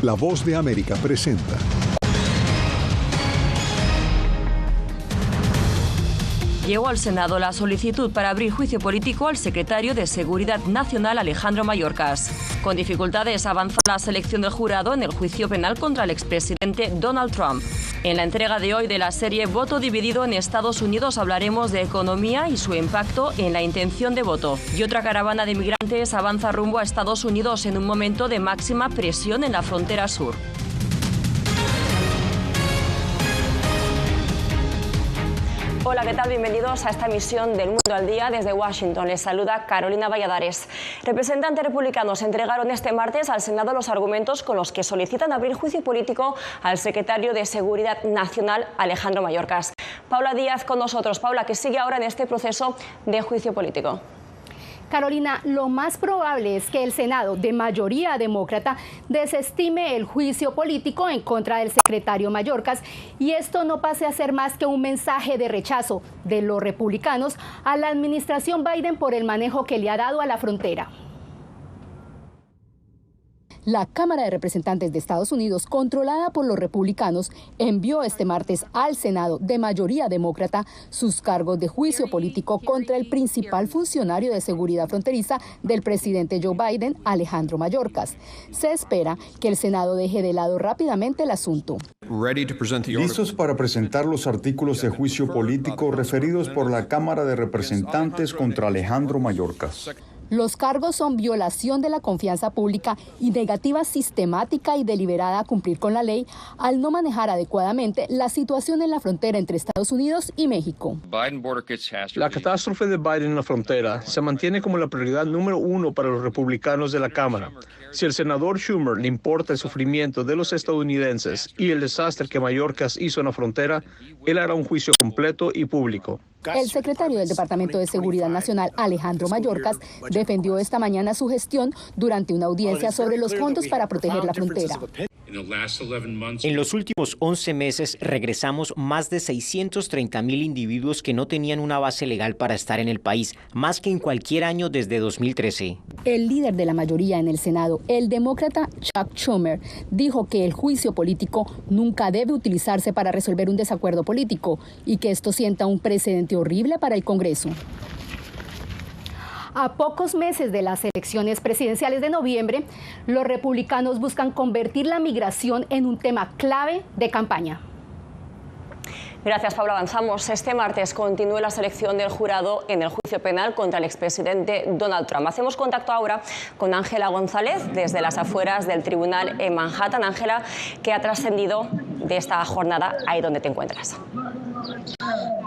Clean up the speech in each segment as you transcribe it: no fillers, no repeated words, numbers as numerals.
La Voz de América presenta. Llegó al Senado la solicitud para abrir juicio político al secretario de Seguridad Nacional, Alejandro Mayorkas. Con dificultades avanza la selección del jurado en el juicio penal contra el expresidente Donald Trump. En la entrega de hoy de la serie Voto Dividido en Estados Unidos hablaremos de economía y su impacto en la intención de voto. Y otra caravana de migrantes avanza rumbo a Estados Unidos en un momento de máxima presión en la frontera sur. Hola, ¿qué tal? Bienvenidos a esta emisión del Mundo al Día. Desde Washington les saluda Carolina Valladares. Representantes republicanos entregaron este martes al Senado los argumentos con los que solicitan abrir juicio político al secretario de Seguridad Nacional, Alejandro Mayorkas. Paula Díaz con nosotros. Paula, ¿qué sigue ahora en este proceso de juicio político? Carolina, lo más probable es que el Senado, de mayoría demócrata, desestime el juicio político en contra del secretario Mayorkas y esto no pase a ser más que un mensaje de rechazo de los republicanos a la administración Biden por el manejo que le ha dado a la frontera. La Cámara de Representantes de Estados Unidos, controlada por los republicanos, envió este martes al Senado, de mayoría demócrata, sus cargos de juicio político contra el principal funcionario de seguridad fronteriza del presidente Joe Biden, Alejandro Mayorkas. Se espera que el Senado deje de lado rápidamente el asunto. Listos para presentar los artículos de juicio político referidos por la Cámara de Representantes contra Alejandro Mayorkas. Los cargos son violación de la confianza pública y negativa sistemática y deliberada a cumplir con la ley al no manejar adecuadamente la situación en la frontera entre Estados Unidos y México. La catástrofe de Biden en la frontera se mantiene como la prioridad número uno para los republicanos de la Cámara. Si al senador Schumer le importa el sufrimiento de los estadounidenses y el desastre que Mayorkas hizo en la frontera, él hará un juicio completo y público. El secretario del Departamento de Seguridad Nacional, Alejandro Mayorkas, defendió esta mañana su gestión durante una audiencia sobre los fondos para proteger la frontera. En los últimos 11 meses regresamos más de 630,000 individuos que no tenían una base legal para estar en el país, más que en cualquier año desde 2013. El líder de la mayoría en el Senado, el demócrata Chuck Schumer, dijo que el juicio político nunca debe utilizarse para resolver un desacuerdo político y que esto sienta un precedente horrible para el Congreso. A pocos meses de las elecciones presidenciales de noviembre, los republicanos buscan convertir la migración en un tema clave de campaña. Gracias, Paula. Avanzamos. Este martes continúa la selección del jurado en el juicio penal contra el expresidente Donald Trump. Hacemos contacto ahora con Ángela González desde las afueras del tribunal en Manhattan. Ángela, ¿qué ha trascendido de esta jornada ahí donde te encuentras?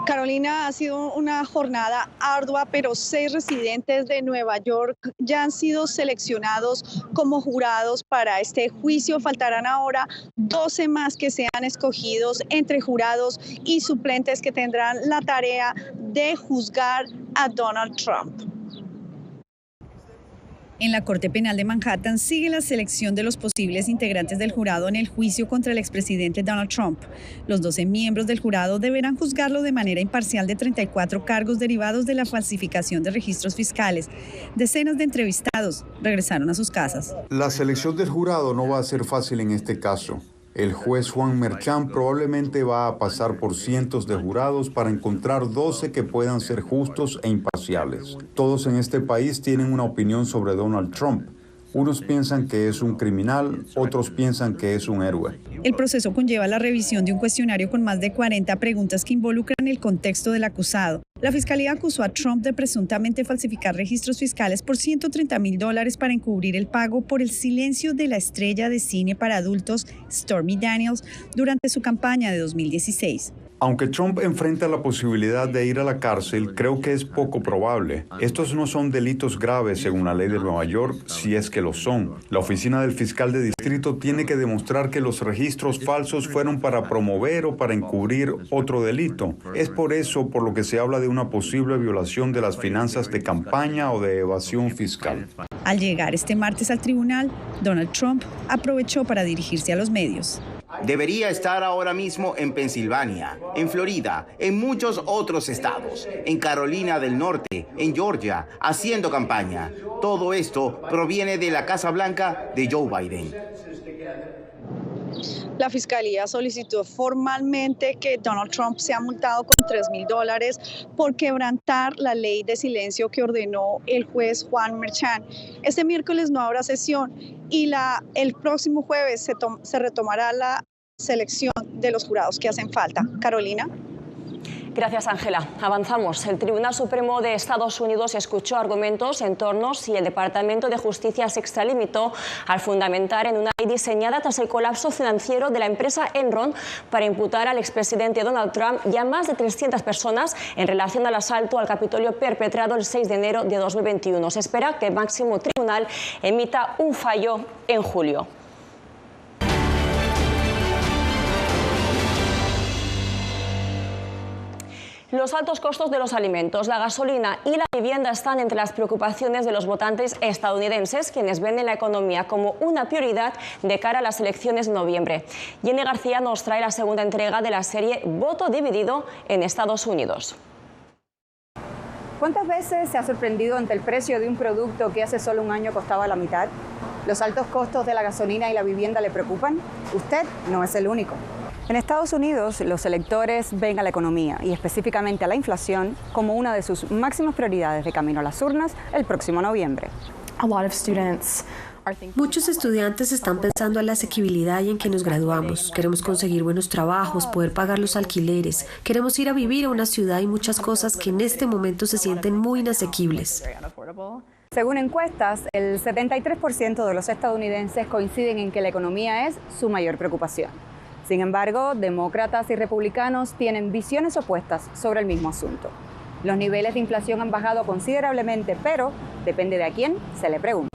Carolina, ha sido una jornada ardua, pero 6 residentes de Nueva York ya han sido seleccionados como jurados para este juicio. Faltarán ahora 12 más que sean escogidos entre jurados y suplentes que tendrán la tarea de juzgar a Donald Trump. En la Corte Penal de Manhattan sigue la selección de los posibles integrantes del jurado en el juicio contra el expresidente Donald Trump. Los 12 miembros del jurado deberán juzgarlo de manera imparcial de 34 cargos derivados de la falsificación de registros fiscales. Decenas de entrevistados regresaron a sus casas. La selección del jurado no va a ser fácil en este caso. El juez Juan Merchan probablemente va a pasar por cientos de jurados para encontrar 12 que puedan ser justos e imparciales. Todos en este país tienen una opinión sobre Donald Trump. Unos piensan que es un criminal, otros piensan que es un héroe. El proceso conlleva la revisión de un cuestionario con más de 40 preguntas que involucran el contexto del acusado. La fiscalía acusó a Trump de presuntamente falsificar registros fiscales por $130,000 para encubrir el pago por el silencio de la estrella de cine para adultos Stormy Daniels durante su campaña de 2016. Aunque Trump enfrenta la posibilidad de ir a la cárcel, creo que es poco probable. Estos no son delitos graves según la ley de Nueva York, si es que lo son. La oficina del fiscal de distrito tiene que demostrar que los registros falsos fueron para promover o para encubrir otro delito. Es por eso por lo que se habla de una posible violación de las finanzas de campaña o de evasión fiscal. Al llegar este martes al tribunal, Donald Trump aprovechó para dirigirse a los medios. Debería estar ahora mismo en Pensilvania, en Florida, en muchos otros estados, en Carolina del Norte, en Georgia, haciendo campaña. Todo esto proviene de la Casa Blanca de Joe Biden. La Fiscalía solicitó formalmente que Donald Trump sea multado con $3,000 por quebrantar la ley de silencio que ordenó el juez Juan Merchan. Este miércoles no habrá sesión y el próximo jueves se retomará la selección de los jurados que hacen falta. Carolina. Gracias, Ángela. Avanzamos. El Tribunal Supremo de Estados Unidos escuchó argumentos en torno a si el Departamento de Justicia se extralimitó al fundamentar en una ley diseñada tras el colapso financiero de la empresa Enron para imputar al expresidente Donald Trump y a más de 300 personas en relación al asalto al Capitolio perpetrado el 6 de enero de 2021. Se espera que el máximo tribunal emita un fallo en julio. Los altos costos de los alimentos, la gasolina y la vivienda están entre las preocupaciones de los votantes estadounidenses, quienes ven la economía como una prioridad de cara a las elecciones de noviembre. Jenny García nos trae la segunda entrega de la serie Voto Dividido en Estados Unidos. ¿Cuántas veces se ha sorprendido ante el precio de un producto que hace solo un año costaba la mitad? ¿Los altos costos de la gasolina y la vivienda le preocupan? Usted no es el único. En Estados Unidos, los electores ven a la economía y específicamente a la inflación como una de sus máximas prioridades de camino a las urnas el próximo noviembre. Muchos estudiantes están pensando en la asequibilidad y en que nos graduamos. Queremos conseguir buenos trabajos, poder pagar los alquileres. Queremos ir a vivir a una ciudad y muchas cosas que en este momento se sienten muy inasequibles. Según encuestas, el 73% de los estadounidenses coinciden en que la economía es su mayor preocupación. Sin embargo, demócratas y republicanos tienen visiones opuestas sobre el mismo asunto. Los niveles de inflación han bajado considerablemente, pero depende de a quién se le pregunte.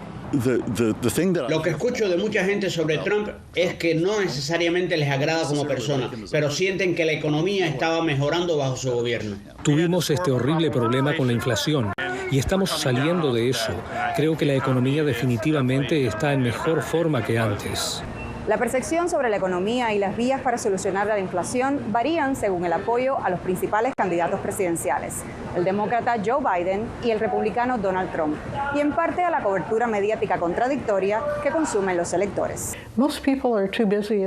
Lo que escucho de mucha gente sobre Trump es que no necesariamente les agrada como persona, pero sienten que la economía estaba mejorando bajo su gobierno. Tuvimos este horrible problema con la inflación y estamos saliendo de eso. Creo que la economía definitivamente está en mejor forma que antes. La percepción sobre la economía y las vías para solucionar la inflación varían según el apoyo a los principales candidatos presidenciales, el demócrata Joe Biden y el republicano Donald Trump, y en parte a la cobertura mediática contradictoria que consumen los electores.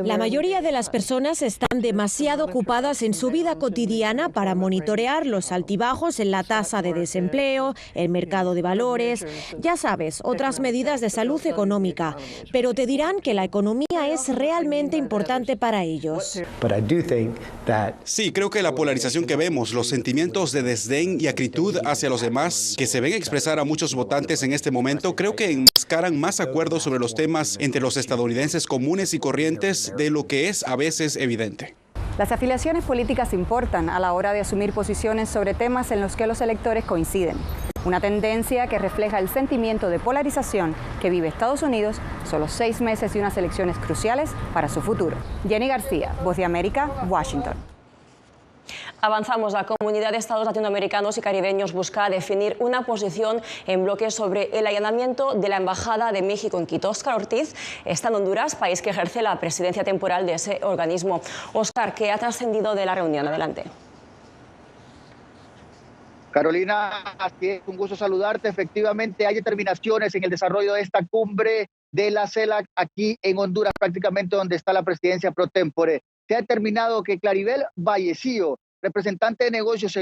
La mayoría de las personas están demasiado ocupadas en su vida cotidiana para monitorear los altibajos en la tasa de desempleo, el mercado de valores, ya sabes, otras medidas de salud económica, pero te dirán que la economía es realmente importante para ellos. Sí, creo que la polarización que vemos, los sentimientos de desdén y acritud hacia los demás que se ven expresar a muchos votantes en este momento, creo que enmascaran más acuerdos sobre los temas entre los estadounidenses comunes y corrientes de lo que es a veces evidente. Las afiliaciones políticas importan a la hora de asumir posiciones sobre temas en los que los electores coinciden. Una tendencia que refleja el sentimiento de polarización que vive Estados Unidos solo 6 meses de unas elecciones cruciales para su futuro. Jenny García, Voz de América, Washington. Avanzamos. La Comunidad de Estados Latinoamericanos y Caribeños busca definir una posición en bloque sobre el allanamiento de la Embajada de México en Quito. Óscar Ortiz está en Honduras, país que ejerce la presidencia temporal de ese organismo. Óscar, ¿qué ha trascendido de la reunión? Adelante. Carolina, así es, un gusto saludarte. Efectivamente, hay determinaciones en el desarrollo de esta cumbre de la CELAC aquí en Honduras, prácticamente donde está la presidencia pro tempore. Se ha determinado que Claribel Vallecillo, representante de negocios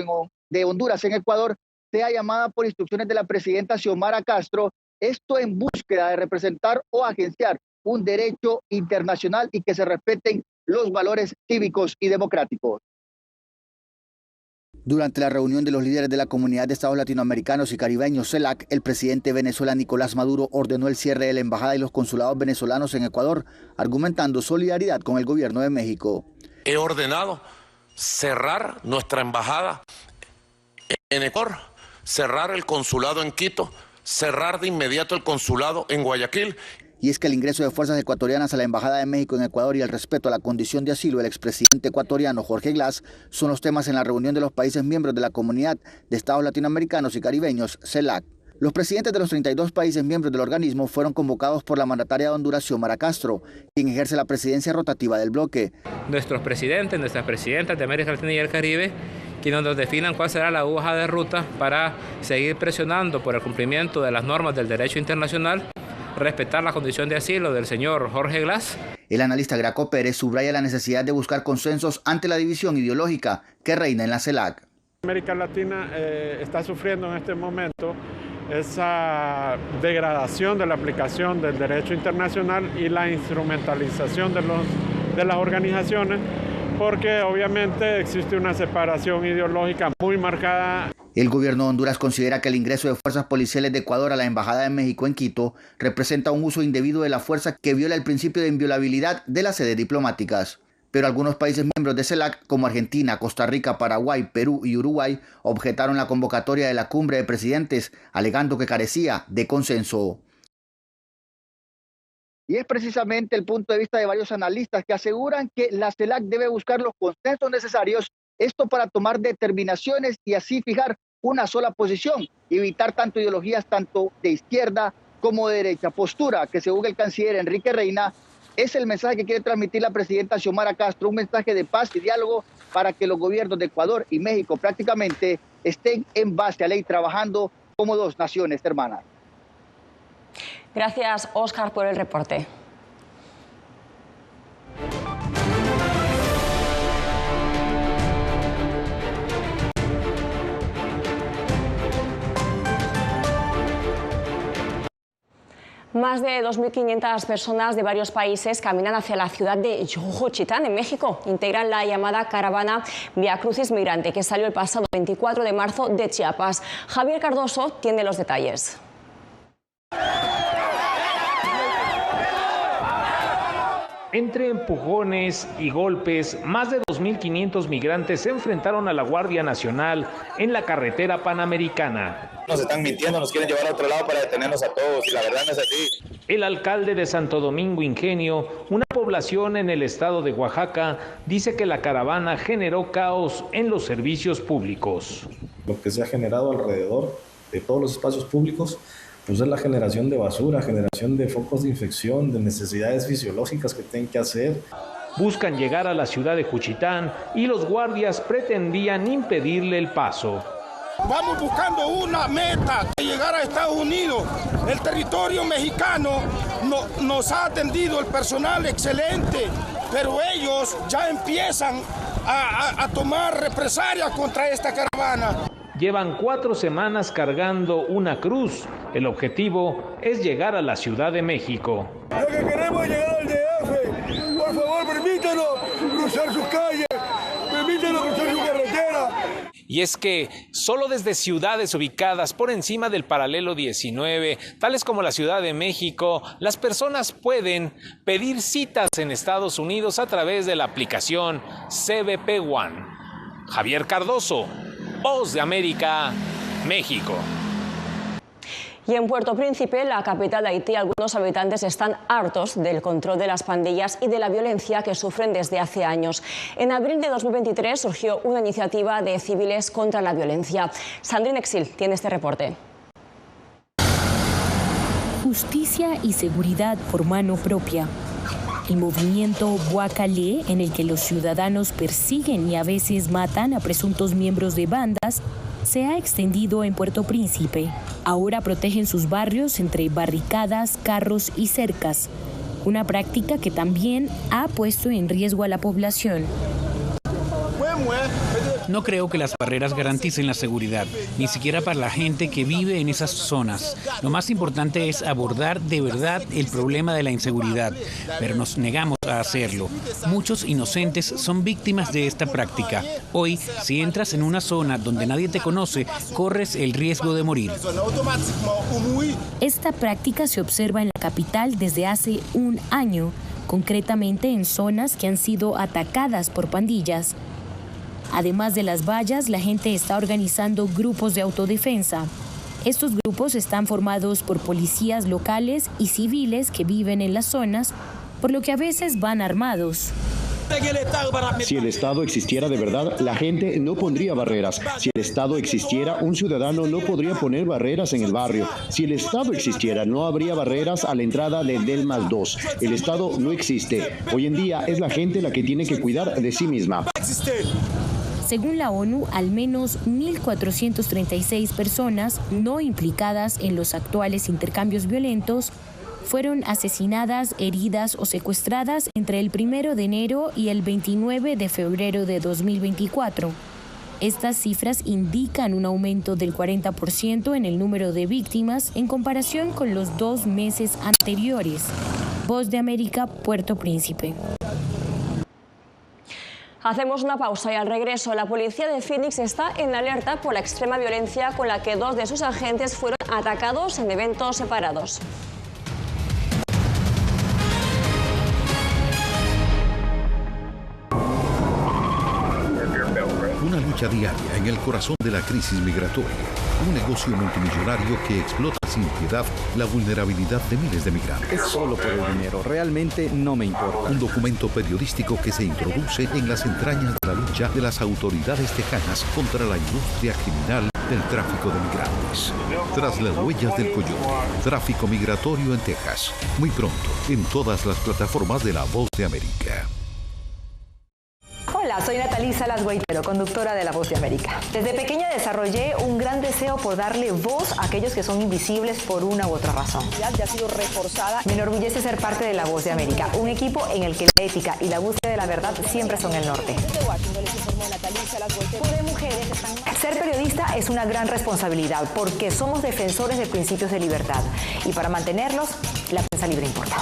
de Honduras en Ecuador, sea llamada por instrucciones de la presidenta Xiomara Castro, esto en búsqueda de representar o agenciar un derecho internacional y que se respeten los valores cívicos y democráticos. Durante la reunión de los líderes de la Comunidad de Estados Latinoamericanos y Caribeños, CELAC, el presidente de Venezuela, Nicolás Maduro, ordenó el cierre de la embajada y los consulados venezolanos en Ecuador, argumentando solidaridad con el gobierno de México. He ordenado cerrar nuestra embajada en Ecuador, cerrar el consulado en Quito, cerrar de inmediato el consulado en Guayaquil. Y es que el ingreso de fuerzas ecuatorianas a la Embajada de México en Ecuador y el respeto a la condición de asilo del expresidente ecuatoriano Jorge Glass son los temas en la reunión de los países miembros de la Comunidad de Estados Latinoamericanos y Caribeños, CELAC. Los presidentes de los 32 países miembros del organismo fueron convocados por la mandataria de Honduras, Xiomara Castro, quien ejerce la presidencia rotativa del bloque. Nuestros presidentes, nuestras presidentas de América Latina y el Caribe, quienes nos definan cuál será la hoja de ruta para seguir presionando por el cumplimiento de las normas del derecho internacional, respetar la condición de asilo del señor Jorge Glass. El analista Graco Pérez subraya la necesidad de buscar consensos ante la división ideológica que reina en la CELAC. América Latina está sufriendo en este momento esa degradación de la aplicación del derecho internacional y la instrumentalización de las organizaciones, porque obviamente existe una separación ideológica muy marcada. El gobierno de Honduras considera que el ingreso de fuerzas policiales de Ecuador a la Embajada de México en Quito representa un uso indebido de la fuerza que viola el principio de inviolabilidad de las sedes diplomáticas. Pero algunos países miembros de CELAC, como Argentina, Costa Rica, Paraguay, Perú y Uruguay, objetaron la convocatoria de la cumbre de presidentes, alegando que carecía de consenso. Y es precisamente el punto de vista de varios analistas que aseguran que la CELAC debe buscar los consensos necesarios, esto para tomar determinaciones y así fijar una sola posición, evitar tanto ideologías tanto de izquierda como de derecha. Postura que, según el canciller Enrique Reina, es el mensaje que quiere transmitir la presidenta Xiomara Castro, un mensaje de paz y diálogo para que los gobiernos de Ecuador y México prácticamente estén en base a ley trabajando como dos naciones hermanas. Gracias, Óscar, por el reporte. Más de 2.500 personas de varios países caminan hacia la ciudad de Juchitán, en México. Integran la llamada caravana Via Crucis Migrante, que salió el pasado 24 de marzo de Chiapas. Javier Cardoso tiene los detalles. Entre empujones y golpes, más de 2.500 migrantes se enfrentaron a la Guardia Nacional en la carretera panamericana. Nos están mintiendo, nos quieren llevar a otro lado para detenernos a todos y la verdad no es así. El alcalde de Santo Domingo Ingenio, una población en el estado de Oaxaca, dice que la caravana generó caos en los servicios públicos. Lo que se ha generado alrededor de todos los espacios públicos pues es la generación de basura, generación de focos de infección, de necesidades fisiológicas que tienen que hacer. Buscan llegar a la ciudad de Juchitán y los guardias pretendían impedirle el paso. Vamos buscando una meta, llegar a Estados Unidos. El territorio mexicano nos ha atendido el personal excelente, pero ellos ya empiezan a tomar represalias contra esta caravana. Llevan 4 semanas cargando una cruz. El objetivo es llegar a la Ciudad de México. Lo que queremos es llegar al DF. Por favor, permítanos cruzar sus calles, permítanos cruzar su carretera. Y es que solo desde ciudades ubicadas por encima del paralelo 19, tales como la Ciudad de México, las personas pueden pedir citas en Estados Unidos a través de la aplicación CBP One. Javier Cardoso, Voz de América, México. Y en Puerto Príncipe, la capital de Haití, algunos habitantes están hartos del control de las pandillas y de la violencia que sufren desde hace años. En abril de 2023 surgió una iniciativa de civiles contra la violencia. Sandrine Exil tiene este reporte. Justicia y seguridad por mano propia. El movimiento Bois-Calais, en el que los ciudadanos persiguen y a veces matan a presuntos miembros de bandas, se ha extendido en Puerto Príncipe. Ahora protegen sus barrios entre barricadas, carros y cercas, una práctica que también ha puesto en riesgo a la población. No creo que las barreras garanticen la seguridad, ni siquiera para la gente que vive en esas zonas. Lo más importante es abordar de verdad el problema de la inseguridad, pero nos negamos a hacerlo. Muchos inocentes son víctimas de esta práctica. Hoy, si entras en una zona donde nadie te conoce, corres el riesgo de morir. Esta práctica se observa en la capital desde hace un año, concretamente en zonas que han sido atacadas por pandillas. Además de las vallas, la gente está organizando grupos de autodefensa. Estos grupos están formados por policías locales y civiles que viven en las zonas, por lo que a veces van armados. Si el Estado existiera de verdad, la gente no pondría barreras. Si el Estado existiera, un ciudadano no podría poner barreras en el barrio. Si el Estado existiera, no habría barreras a la entrada de D+2. El Estado no existe. Hoy en día es la gente la que tiene que cuidar de sí misma. Según la ONU, al menos 1.436 personas no implicadas en los actuales intercambios violentos fueron asesinadas, heridas o secuestradas entre el 1 de enero y el 29 de febrero de 2024. Estas cifras indican un aumento del 40% en el número de víctimas en comparación con los 2 meses anteriores. Voz de América, Puerto Príncipe. Hacemos una pausa y al regreso la policía de Phoenix está en alerta por la extrema violencia con la que 2 de sus agentes fueron atacados en eventos separados. Una lucha diaria en el corazón de la crisis migratoria. Un negocio multimillonario que explota sin piedad la vulnerabilidad de miles de migrantes. Es solo por el dinero, realmente no me importa. Un documento periodístico que se introduce en las entrañas de la lucha de las autoridades tejanas contra la industria criminal del tráfico de migrantes. Tras las huellas del coyote, tráfico migratorio en Texas. Muy pronto, en todas las plataformas de La Voz de América. Hola, soy Natalie Salas Guaitero, conductora de La Voz de América. Desde pequeña desarrollé un gran deseo por darle voz a aquellos que son invisibles por una u otra razón. Ya ha sido reforzada. Me enorgullece ser parte de La Voz de América, un equipo en el que la ética y la búsqueda de la verdad siempre son el norte. Ser periodista es una gran responsabilidad porque somos defensores de principios de libertad y para mantenerlos, la prensa libre importa.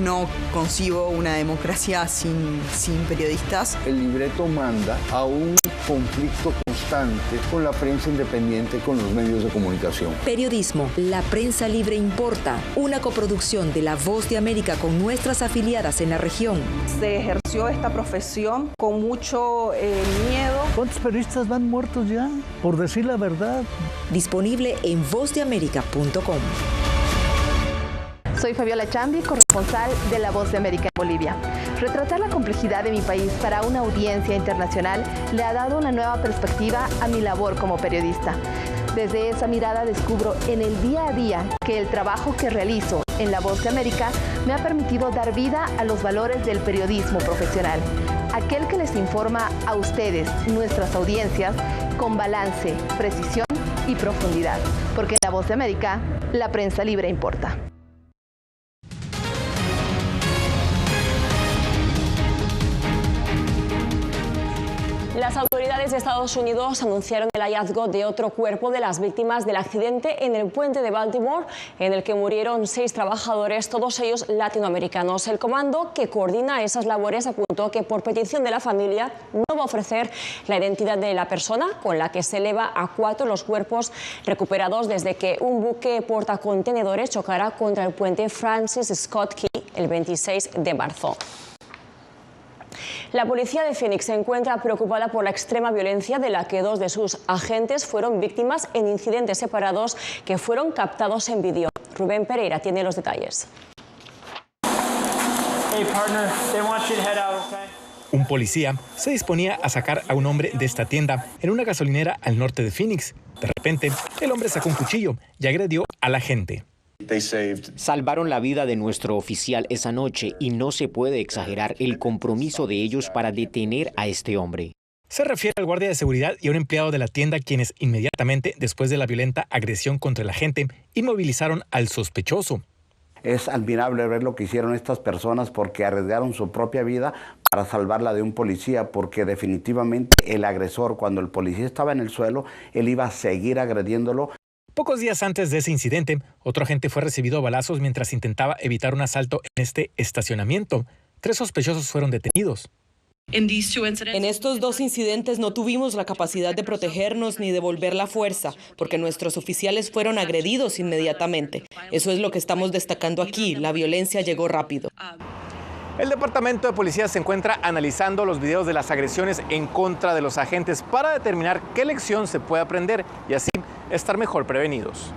No concibo una democracia sin periodistas. El libreto manda a un conflicto constante con la prensa independiente, con los medios de comunicación. Periodismo, la prensa libre importa. Una coproducción de La Voz de América con nuestras afiliadas en la región. Se ejerció esta profesión con mucho miedo. ¿Cuántos periodistas van muertos ya por decir la verdad? Disponible en vozdeamerica.com. Soy Fabiola Chambi, corresponsal de La Voz de América en Bolivia. Retratar la complejidad de mi país para una audiencia internacional le ha dado una nueva perspectiva a mi labor como periodista. Desde esa mirada descubro en el día a día que el trabajo que realizo en La Voz de América me ha permitido dar vida a los valores del periodismo profesional. Aquel que les informa a ustedes, nuestras audiencias, con balance, precisión y profundidad. Porque en La Voz de América, la prensa libre importa. Las autoridades de Estados Unidos anunciaron el hallazgo de otro cuerpo de las víctimas del accidente en el puente de Baltimore, en el que murieron 6 trabajadores, todos ellos latinoamericanos. El comando que coordina esas labores apuntó que por petición de la familia no va a ofrecer la identidad de la persona, con la que se eleva a 4 los cuerpos recuperados desde que un buque portacontenedores chocara contra el puente Francis Scott Key el 26 de marzo. La policía de Phoenix se encuentra preocupada por la extrema violencia de la que 2 de sus agentes fueron víctimas en incidentes separados que fueron captados en vídeo. Rubén Pereira tiene los detalles. Un policía se disponía a sacar a un hombre de esta tienda en una gasolinera al norte de Phoenix. De repente, el hombre sacó un cuchillo y agredió al agente. Salvaron la vida de nuestro oficial esa noche y no se puede exagerar el compromiso de ellos para detener a este hombre. Se refiere al guardia de seguridad y a un empleado de la tienda quienes inmediatamente después de la violenta agresión contra el agente inmovilizaron al sospechoso. Es admirable ver lo que hicieron estas personas porque arriesgaron su propia vida para salvarla de un policía, porque definitivamente el agresor, cuando el policía estaba en el suelo, él iba a seguir agrediéndolo. Pocos días antes de ese incidente, otro agente fue recibido a balazos mientras intentaba evitar un asalto en este estacionamiento. 3 sospechosos fueron detenidos. En estos 2 incidentes no tuvimos la capacidad de protegernos ni devolver la fuerza, porque nuestros oficiales fueron agredidos inmediatamente. Eso es lo que estamos destacando aquí, la violencia llegó rápido. El Departamento de Policía se encuentra analizando los videos de las agresiones en contra de los agentes para determinar qué lección se puede aprender y así estar mejor prevenidos.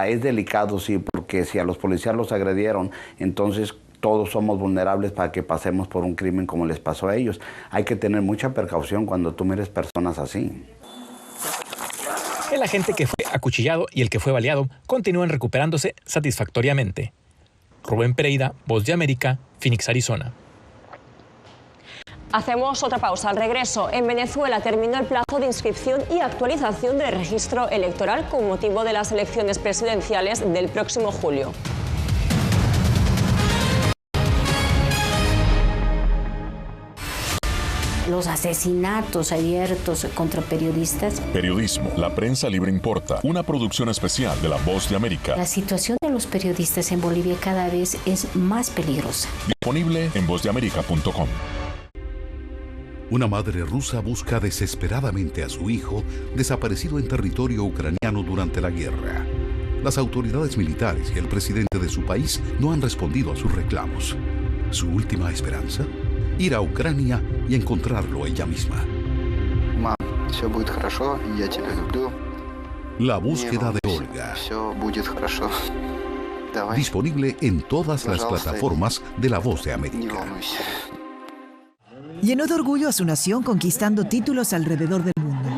Es delicado, sí, porque que si a los policías los agredieron, entonces todos somos vulnerables para que pasemos por un crimen como les pasó a ellos. Hay que tener mucha precaución cuando tú mires personas así. El agente que fue acuchillado y el que fue baleado continúan recuperándose satisfactoriamente. Rubén Pereira, Voz de América, Phoenix, Arizona. Hacemos otra pausa. Al regreso, en Venezuela terminó el plazo de inscripción y actualización del registro electoral con motivo de las elecciones presidenciales del próximo julio. Los asesinatos abiertos contra periodistas. Periodismo, la prensa libre importa, una producción especial de La Voz de América. La situación de los periodistas en Bolivia cada vez es más peligrosa. Disponible en vozdeamerica.com. Una madre rusa busca desesperadamente a su hijo desaparecido en territorio ucraniano durante la guerra. Las autoridades militares y el presidente de su país no han respondido a sus reclamos. ¿Su última esperanza? Ir a Ucrania y encontrarlo ella misma. Mom, все будет хорошо, я тебя люблю. La búsqueda de Olga. Все будет хорошо. Давай. Disponible en todas las plataformas de La Voz de América. Llenó de orgullo a su nación conquistando títulos alrededor del mundo.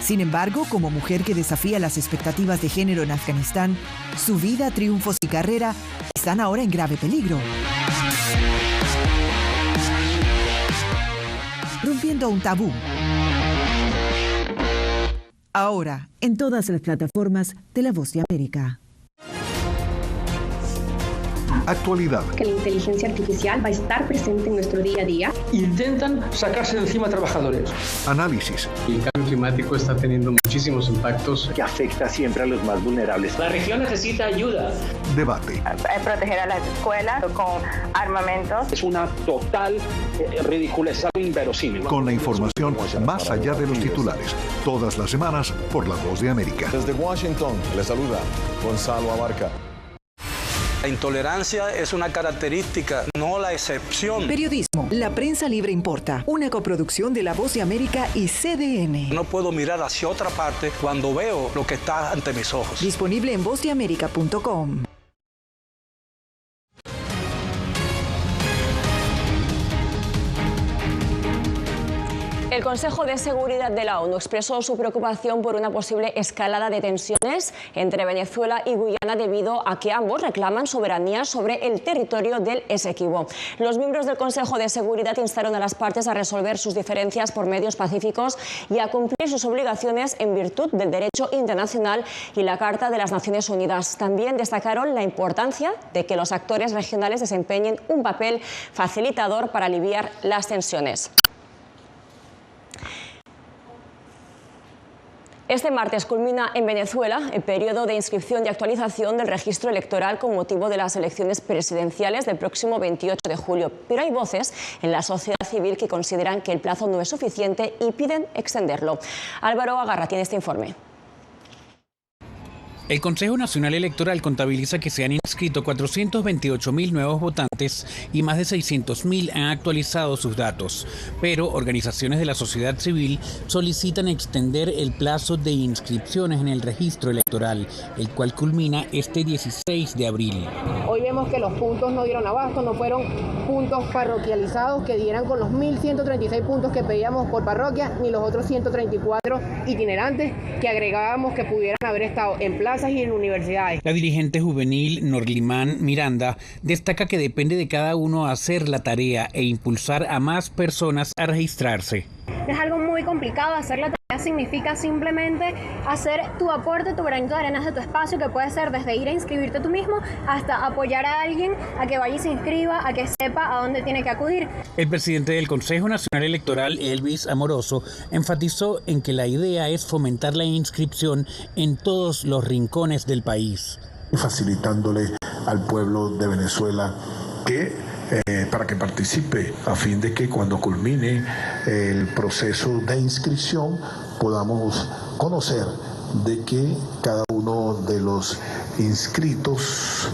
Sin embargo, como mujer que desafía las expectativas de género en Afganistán, su vida, triunfos y carrera están ahora en grave peligro. Rompiendo un tabú. Ahora, en todas las plataformas de La Voz de América. Actualidad. Que la inteligencia artificial va a estar presente en nuestro día a día. Intentan sacarse de encima a trabajadores. Análisis. El cambio climático está teniendo muchísimos impactos que afecta siempre a los más vulnerables. La región necesita ayuda. Debate. Proteger a las escuelas con armamentos. Es una total ridiculez, inverosímil. Con la información más allá de los titulares. Todas las semanas por La Voz de América. Desde Washington, le saluda Gonzalo Abarca. La intolerancia es una característica, no la excepción. Periodismo, la prensa libre importa. Una coproducción de La Voz de América y CDN. No puedo mirar hacia otra parte cuando veo lo que está ante mis ojos. Disponible en vozdeamerica.com. El Consejo de Seguridad de la ONU expresó su preocupación por una posible escalada de tensiones entre Venezuela y Guyana debido a que ambos reclaman soberanía sobre el territorio del Esequibo. Los miembros del Consejo de Seguridad instaron a las partes a resolver sus diferencias por medios pacíficos y a cumplir sus obligaciones en virtud del derecho internacional y la Carta de las Naciones Unidas. También destacaron la importancia de que los actores regionales desempeñen un papel facilitador para aliviar las tensiones. Este martes culmina en Venezuela el periodo de inscripción y actualización del registro electoral con motivo de las elecciones presidenciales del próximo 28 de julio. Pero hay voces en la sociedad civil que consideran que el plazo no es suficiente y piden extenderlo. Álvaro Agarra tiene este informe. El Consejo Nacional Electoral contabiliza que se han inscrito 428.000 nuevos votantes y más de 600.000 han actualizado sus datos. Pero organizaciones de la sociedad civil solicitan extender el plazo de inscripciones en el registro electoral, el cual culmina este 16 de abril. Hoy vemos que los puntos no dieron abasto, no fueron puntos parroquializados que dieran con los 1.136 puntos que pedíamos por parroquia, ni los otros 134 itinerantes que agregábamos que pudieran haber estado en plaza y en universidades. La dirigente juvenil Norlimán Miranda destaca que depende de cada uno hacer la tarea e impulsar a más personas a registrarse. Es algo muy complicado. Hacer la tarea significa simplemente hacer tu aporte, tu granito de arena de tu espacio, que puede ser desde ir a inscribirte tú mismo hasta apoyar a alguien a que vaya y se inscriba, a que sepa a dónde tiene que acudir. El presidente del Consejo Nacional Electoral, Elvis Amoroso, enfatizó en que la idea es fomentar la inscripción en todos los rincones del país. Facilitándole al pueblo de Venezuela para que participe, a fin de que cuando culmine el proceso de inscripción podamos conocer de que cada uno de los inscritos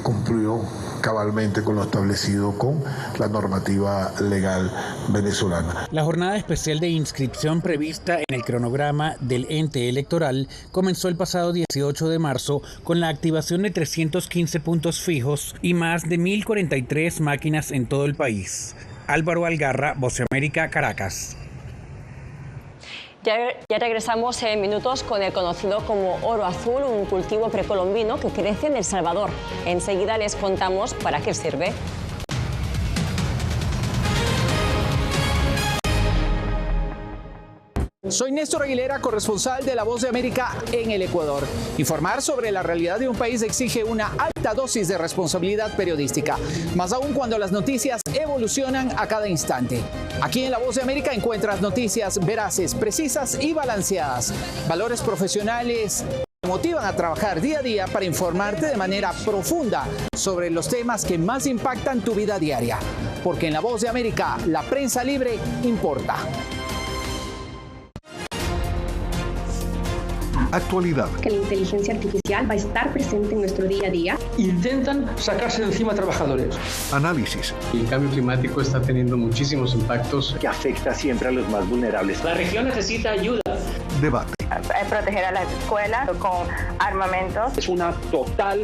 cumplió cabalmente con lo establecido con la normativa legal venezolana. La jornada especial de inscripción prevista en el cronograma del ente electoral comenzó el pasado 18 de marzo con la activación de 315 puntos fijos y más de 1.043 máquinas en todo el país. Álvaro Algarra, Voz de América, Caracas. Ya regresamos en minutos con el conocido como oro azul, un cultivo precolombino que crece en El Salvador. Enseguida les contamos para qué sirve. Soy Néstor Aguilera, corresponsal de La Voz de América en el Ecuador. Informar sobre la realidad de un país exige una alta dosis de responsabilidad periodística, más aún cuando las noticias evolucionan a cada instante. Aquí en La Voz de América encuentras noticias veraces, precisas y balanceadas, valores profesionales que motivan a trabajar día a día para informarte de manera profunda sobre los temas que más impactan tu vida diaria. Porque en La Voz de América, la prensa libre importa. Actualidad. Que la inteligencia artificial va a estar presente en nuestro día a día. Intentan sacarse de encima a trabajadores. Análisis. El cambio climático está teniendo muchísimos impactos que afecta siempre a los más vulnerables. La región necesita ayuda. Debate. Proteger a las escuelas con armamentos. Es una total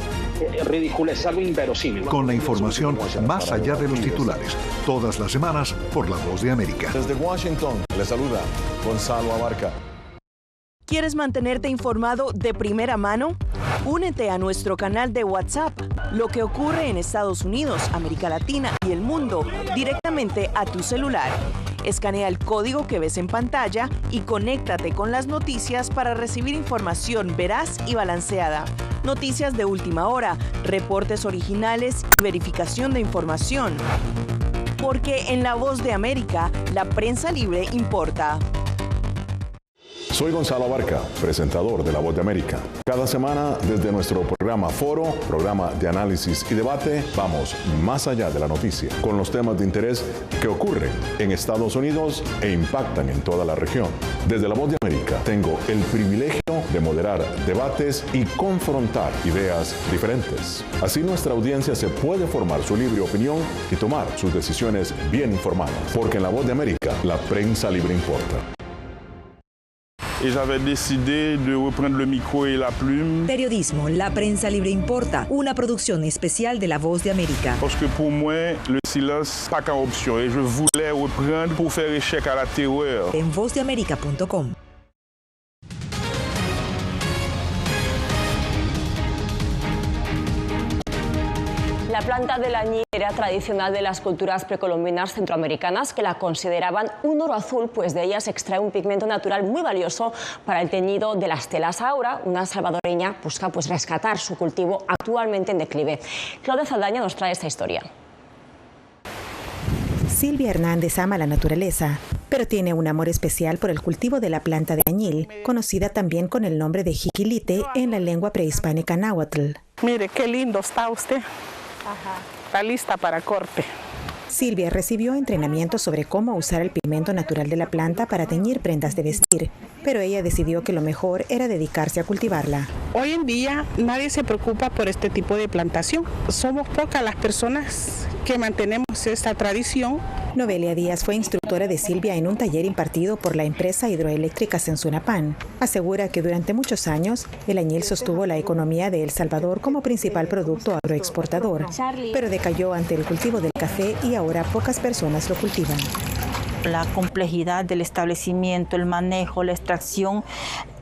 ridícula, es algo inverosímil. Con la información más allá de los titulares. Todas las semanas por La Voz de América. Desde Washington, le saluda Gonzalo Abarca. ¿Quieres mantenerte informado de primera mano? Únete a nuestro canal de WhatsApp. Lo que ocurre en Estados Unidos, América Latina y el mundo directamente a tu celular. Escanea el código que ves en pantalla y conéctate con las noticias para recibir información veraz y balanceada. Noticias de última hora, reportes originales y verificación de información. Porque en La Voz de América, la prensa libre importa. Soy Gonzalo Abarca, presentador de La Voz de América. Cada semana, desde nuestro programa Foro, programa de análisis y debate, vamos más allá de la noticia, con los temas de interés que ocurren en Estados Unidos e impactan en toda la región. Desde La Voz de América, tengo el privilegio de moderar debates y confrontar ideas diferentes. Así nuestra audiencia se puede formar su libre opinión y tomar sus decisiones bien informadas. Porque en La Voz de América, la prensa libre importa. Et j'avais décidé de reprendre le micro et la plume. Periodismo, la prensa libre importa, una producción especial de La Voz de América. Parce que pour moi, le silence pas qu'une option et je voulais reprendre pour faire échec à la terreur. En vozdeamerica.com. La planta del añil era tradicional de las culturas precolombinas centroamericanas que la consideraban un oro azul, pues de ella se extrae un pigmento natural muy valioso para el teñido de las telas. Ahora, una salvadoreña busca rescatar su cultivo actualmente en declive. Claudia Saldaña nos trae esta historia. Silvia Hernández ama la naturaleza, pero tiene un amor especial por el cultivo de la planta de añil, conocida también con el nombre de jiquilite en la lengua prehispánica náhuatl. Mire, qué lindo está usted. Está lista para corte. Silvia recibió entrenamiento sobre cómo usar el pigmento natural de la planta para teñir prendas de vestir, pero ella decidió que lo mejor era dedicarse a cultivarla. Hoy en día nadie se preocupa por este tipo de plantación. Somos pocas las personas que mantenemos esta tradición. Novelia Díaz fue instructora de Silvia en un taller impartido por la empresa hidroeléctrica Sensunapan. Asegura que durante muchos años el añil sostuvo la economía de El Salvador como principal producto agroexportador, pero decayó ante el cultivo del café y ahora pocas personas lo cultivan. La complejidad del establecimiento, el manejo, la extracción,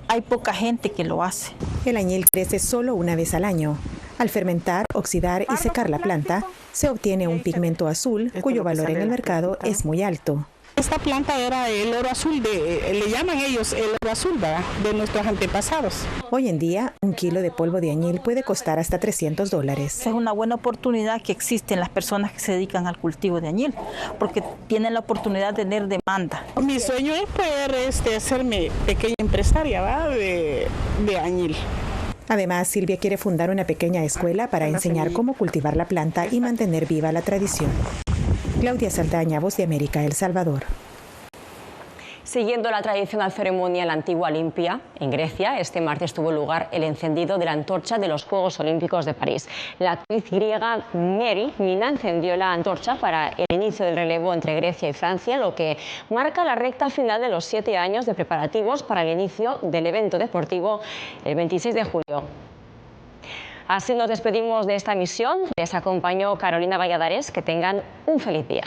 hay poca gente que lo hace. El añil crece solo una vez al año. Al fermentar, oxidar y secar la planta, se obtiene un pigmento azul cuyo valor en el mercado es muy alto. Esta planta era el oro azul, le llaman ellos el oro azul, ¿verdad?, de nuestros antepasados. Hoy en día, un kilo de polvo de añil puede costar hasta $300. Es una buena oportunidad que existen las personas que se dedican al cultivo de añil, porque tienen la oportunidad de tener demanda. Mi sueño es poder hacerme pequeña empresaria, ¿verdad?, de añil. Además, Silvia quiere fundar una pequeña escuela para enseñar cómo cultivar la planta y mantener viva la tradición. Claudia Saldaña, Voz de América, El Salvador. Siguiendo la tradicional ceremonia en la antigua Olimpia, en Grecia, este martes tuvo lugar el encendido de la antorcha de los Juegos Olímpicos de París. La actriz griega Meri Mina encendió la antorcha para el inicio del relevo entre Grecia y Francia, lo que marca la recta final de los 7 años de preparativos para el inicio del evento deportivo el 26 de julio. Así nos despedimos de esta emisión. Les acompañó Carolina Valladares. Que tengan un feliz día.